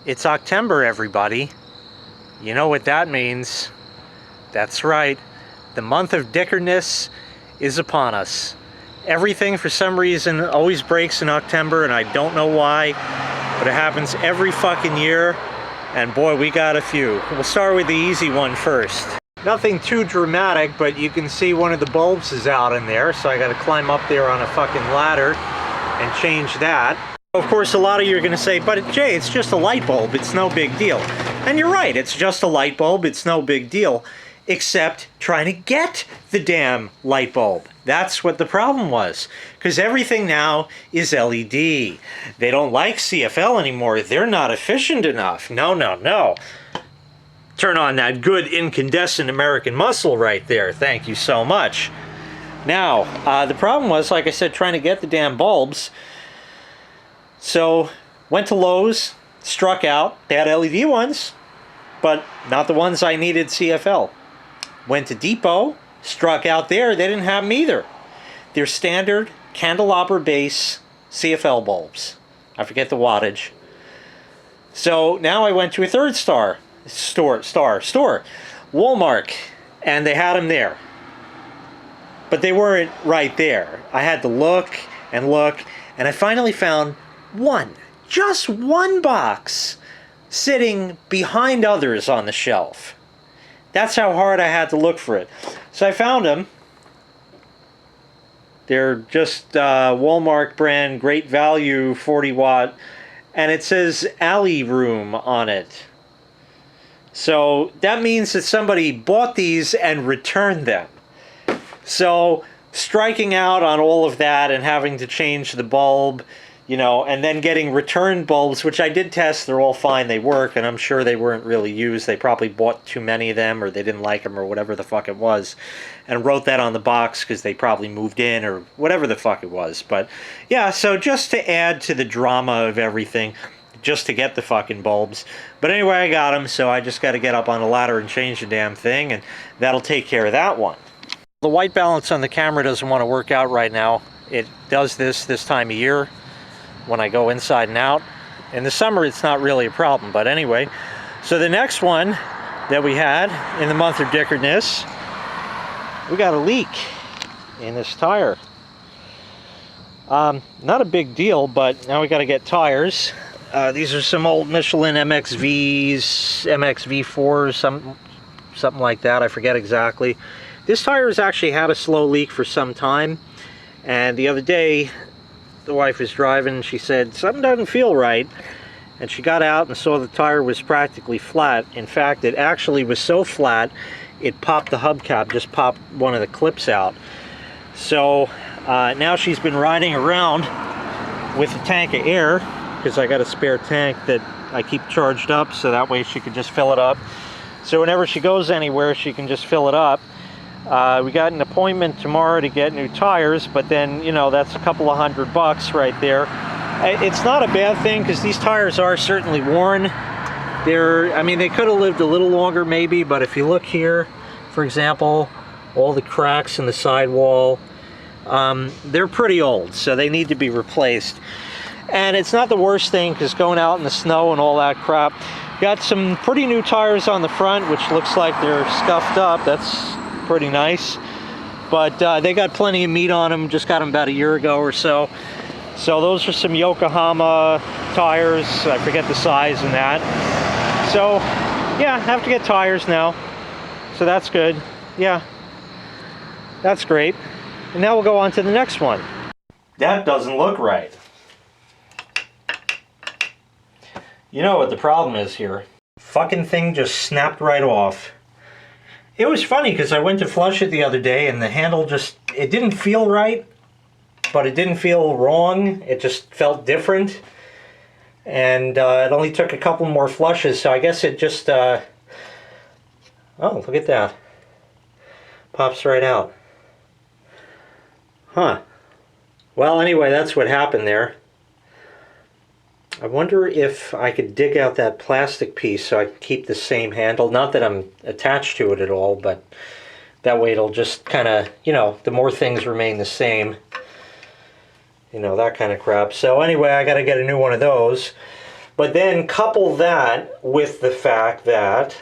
It's Octember, everybody. You know what that means. That's right. The month of Dickeredness is upon us. Everything, for some reason, always breaks in Octember, and I don't know why, but it happens every fucking year, and boy, we got a few. We'll start with the easy one first. Nothing too dramatic, but you can see one of the bulbs is out in there, so I gotta climb up there on a fucking ladder and change that. Of course, a lot of you are going to say, but Jay, it's just a light bulb, it's no big deal. And you're right, it's just a light bulb, it's no big deal. Except trying to get the damn light bulb. That's what the problem was. Because everything now is LED. They don't like CFL anymore, they're not efficient enough. No, no, no. Turn on that good incandescent American muscle right there, thank you so much. Now, the problem was, like I said, trying to get the damn bulbs. So, went to Lowe's, struck out. They had LED ones, but not the ones I needed CFL. Went to Depot, struck out there. They didn't have them either. They're standard candelabra base CFL bulbs. I forget the wattage. So now I went to a third store, Walmart, and they had them there. But they weren't right there. I had to look, and I finally found just one box sitting behind others on the shelf. That's how hard I had to look for it. So I found them. They're just Walmart brand, great value, 40 watt, and it says alley room on it. So that means that somebody bought these and returned them. So striking out on all of that and having to change the bulb, you know, and then getting return bulbs, which I did test, they're all fine, they work, and I'm sure they weren't really used. They probably bought too many of them, or they didn't like them, or whatever the fuck it was, and wrote that on the box because they probably moved in, or whatever the fuck it was. But yeah, so just to add to the drama of everything, just to get the fucking bulbs. But anyway, I got them, so I just got to get up on a ladder and change the damn thing, and that'll take care of that one. The white balance on the camera doesn't want to work out right now. It does this time of year, when I go inside and out. In the summer, it's not really a problem, but anyway. So the next one that we had in the month of Dickeredness, we got a leak in this tire. Not a big deal, but now we got to get tires. These are some old Michelin MXVs, MXV4s, something like that, I forget exactly. This tire has actually had a slow leak for some time, and the other day, the wife was driving and she said something doesn't feel right, and she got out and saw the tire was practically flat. In fact, it actually was so flat it popped the hubcap, just popped one of the clips out. So now she's been riding around with a tank of air, because I got a spare tank that I keep charged up, so that way she can just fill it up. So whenever she goes anywhere, she can just fill it up. We got an appointment tomorrow to get new tires, but then, you know, that's a couple of $100 right there. It's not a bad thing, because these tires are certainly worn. I mean, they could have lived a little longer maybe, but if you look here, for example, all the cracks in the sidewall, they're pretty old, so they need to be replaced. And it's not the worst thing, because going out in the snow and all that crap, got some pretty new tires on the front, which looks like they're scuffed up. That's pretty nice, but they got plenty of meat on them. Just got them about a year ago or so. So those are some Yokohama tires. I forget the size and that. So yeah, I have to get tires now, so that's good. Yeah, that's great. And now we'll go on to the next one. That doesn't look right. You know what the problem is here. Fucking thing just snapped right off. It was funny because I went to flush it the other day and the handle just, it didn't feel right, but it didn't feel wrong. It just felt different. And it only took a couple more flushes, so I guess it just, oh, look at that. Pops right out. Huh. Well, anyway, that's what happened there. I wonder if I could dig out that plastic piece so I can keep the same handle. Not that I'm attached to it at all, but that way it'll just kind of, you know, the more things remain the same. You know, that kind of crap. So anyway, I got to get a new one of those. But then couple that with the fact that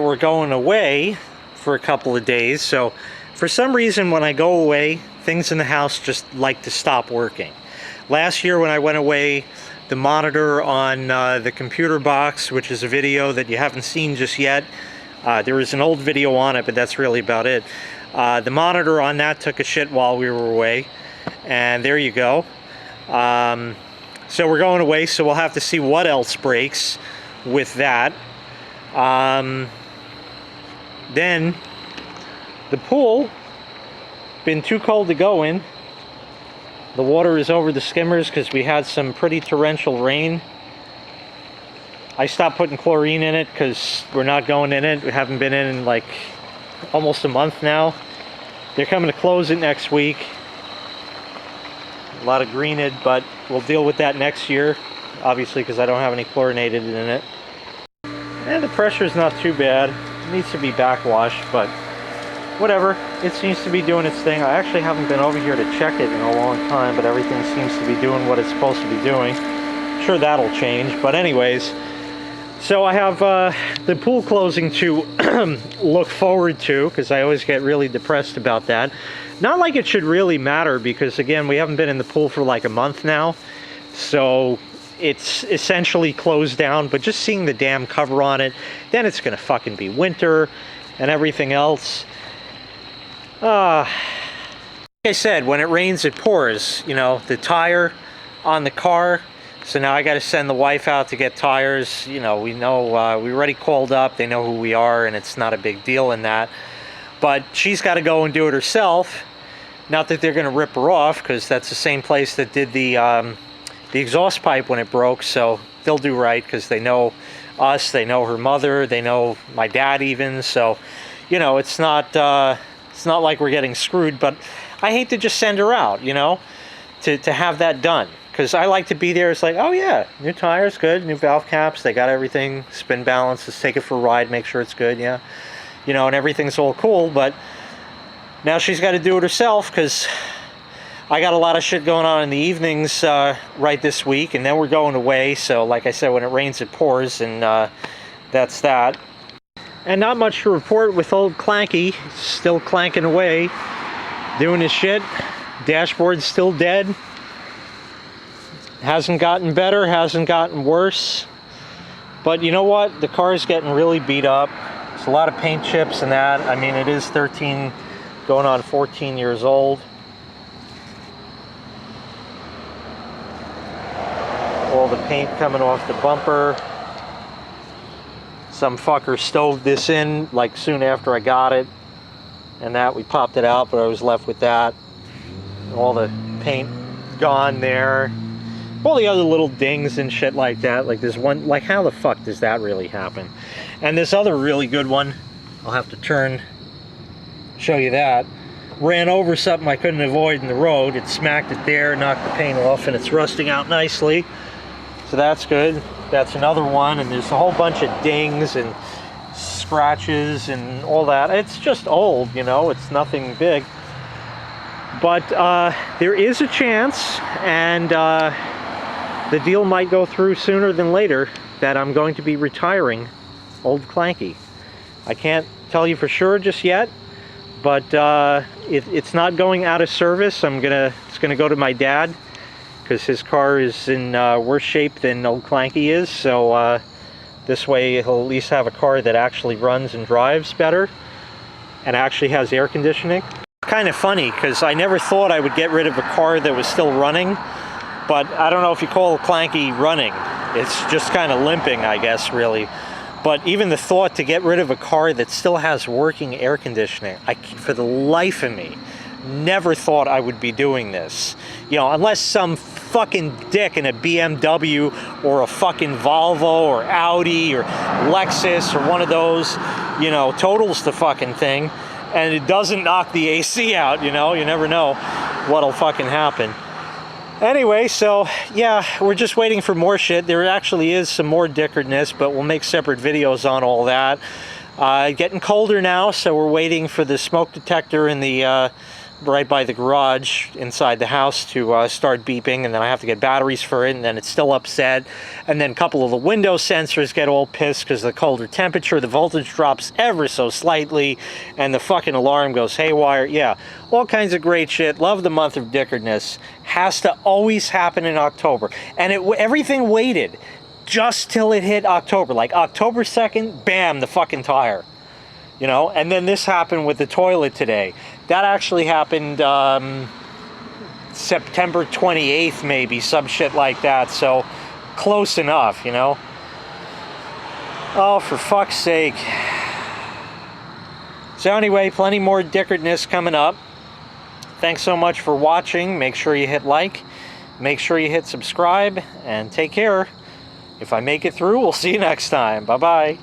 we're going away for a couple of days. So for some reason when I go away, things in the house just like to stop working. Last year when I went away, the monitor on the computer box, which is a video that you haven't seen just yet, there was an old video on it, but that's really about it. The monitor on that took a shit while we were away, and there you go. So we're going away, so we'll have to see what else breaks with that. Then the pool, been too cold to go in. The water is over the skimmers because we had some pretty torrential rain. I stopped putting chlorine in it because we're not going in it. We haven't been in like almost a month now. They're coming to close it next week. A lot of greenage, but we'll deal with that next year, obviously, because I don't have any chlorinated in it. And the pressure is not too bad. It needs to be backwashed, but whatever. It seems to be doing its thing. I actually haven't been over here to check it in a long time, but everything seems to be doing what it's supposed to be doing. I'm sure that'll change, but anyways. So I have the pool closing to look forward to, because I always get really depressed about that. Not like it should really matter, because again, we haven't been in the pool for like a month now. So it's essentially closed down, but just seeing the damn cover on it, then it's gonna fucking be winter and everything else. Like I said, when it rains, it pours. You know, the tire on the car. So now I got to send the wife out to get tires. You know, we already called up. They know who we are, and it's not a big deal in that. But she's got to go and do it herself. Not that they're going to rip her off, because that's the same place that did the exhaust pipe when it broke. So they'll do right, because they know us. They know her mother. They know my dad even. So, you know, it's not like we're getting screwed. But I hate to just send her out, you know, to have that done. Because I like to be there. It's like, oh yeah, new tires, good, new valve caps, they got everything, spin balance, let's take it for a ride, make sure it's good, yeah. You know, and everything's all cool, but now she's got to do it herself, because I got a lot of shit going on in the evenings right this week, and then we're going away. So like I said, when it rains, it pours, and that's that. And not much to report with old Clanky, still clanking away, doing his shit. Dashboard's still dead. Hasn't gotten better, hasn't gotten worse. But you know what? The car is getting really beat up. There's a lot of paint chips and that. I mean, it is 13, going on 14 years old. All the paint coming off the bumper. Some fucker stove this in like soon after I got it. And that, we popped it out, but I was left with that. All the paint gone there. All the other little dings and shit like that. Like this one, like how the fuck does that really happen? And this other really good one, I'll have to turn, show you that. Ran over something I couldn't avoid in the road. It smacked it there, knocked the paint off, and it's rusting out nicely. So that's good. That's another one, and there's a whole bunch of dings and scratches and all that. It's just old, you know, it's nothing big. But there is a chance, and the deal might go through sooner than later, that I'm going to be retiring old Clanky. I can't tell you for sure just yet, but it's not going out of service. It's gonna go to my dad, because his car is in worse shape than old Clanky is. So this way he'll at least have a car that actually runs and drives better, and actually has air conditioning. Kind of funny, because I never thought I would get rid of a car that was still running. But I don't know if you call Clanky running. It's just kind of limping, I guess, really. But even the thought to get rid of a car that still has working air conditioning, for the life of me, never thought I would be doing this. You know, unless some fucking dick in a BMW or a fucking Volvo or Audi or Lexus or one of those, you know, totals the fucking thing, and it doesn't knock the AC out, you know? You never know what'll fucking happen. Anyway, so yeah, we're just waiting for more shit. There actually is some more dickeredness, but we'll make separate videos on all that. Getting colder now, so we're waiting for the smoke detector and the right by the garage inside the house to start beeping, and then I have to get batteries for it, and then it's still upset, and then a couple of the window sensors get all pissed because of the colder temperature, the voltage drops ever so slightly, and the fucking alarm goes haywire. Yeah, all kinds of great shit. Love the month of Dickeredness. Has to always happen in October, and everything waited just till it hit October. Like October 2nd, bam, the fucking tire. You know, and then this happened with the toilet today. That actually happened September 28th, maybe, some shit like that. So, close enough, you know. Oh, for fuck's sake. So anyway, plenty more Dickeredness coming up. Thanks so much for watching. Make sure you hit like. Make sure you hit subscribe. And take care. If I make it through, we'll see you next time. Bye-bye.